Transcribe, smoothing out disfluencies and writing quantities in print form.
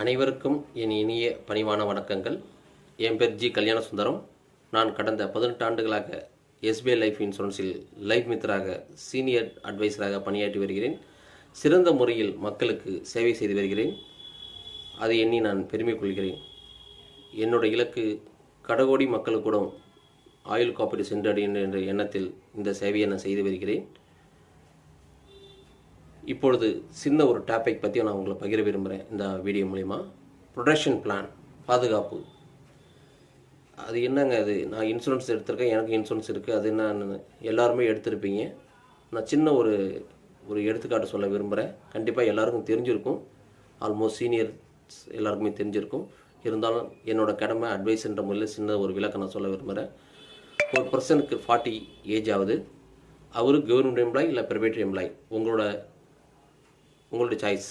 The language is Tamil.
அனைவருக்கும் என் இனிய பணிவான வணக்கங்கள். என் பேர் ஜி கல்யாண சுந்தரம். நான் கடந்த 18 ஆண்டுகளாக எஸ்பிஐ லைஃப் இன்சூரன்ஸில் லைஃப் மித்ராக சீனியர் அட்வைசராக பணியாற்றி வருகிறேன். சிறந்த முறையில் மக்களுக்கு சேவை செய்து வருகிறேன். அதை எண்ணி நான் பெருமை கொள்கிறேன். என்னோட இலக்கு கடகோடி மக்களுக்கூட ஆயுள் காப்பீடு சென்றடையும் என்ற எண்ணத்தில் இந்த சேவையை நான் செய்து வருகிறேன். இப்பொழுது சின்ன ஒரு டாபிக் பற்றி நான் உங்களை பகிர விரும்புகிறேன். இந்த வீடியோ மூலிமா ப்ரொடெக்ஷன் பிளான், பாதுகாப்பு, அது என்னங்க? அது நான் இன்சூரன்ஸ் எடுத்திருக்கேன், எனக்கு இன்சூரன்ஸ் இருக்குது, அது என்னன்னு எல்லாருமே எடுத்திருப்பீங்க. நான் சின்ன ஒரு எடுத்துக்காட்டு சொல்ல விரும்புகிறேன். கண்டிப்பாக எல்லாருக்கும் தெரிஞ்சிருக்கும், ஆல்மோஸ்ட் சீனியர்ஸ் எல்லாருக்குமே தெரிஞ்சிருக்கும். இருந்தாலும் என்னோடய கடமை அட்வைஸ்ன்ற முறையில் சின்ன ஒரு விளக்கம் நான் சொல்ல விரும்புகிறேன். ஒரு பர்சனுக்கு 40 ஏஜ் ஆகுது. அவர் கவர்மெண்ட் எம்ப்ளாய் இல்லை ப்ரைவேட் எம்ப்ளாய், உங்களோட சாய்ஸ்.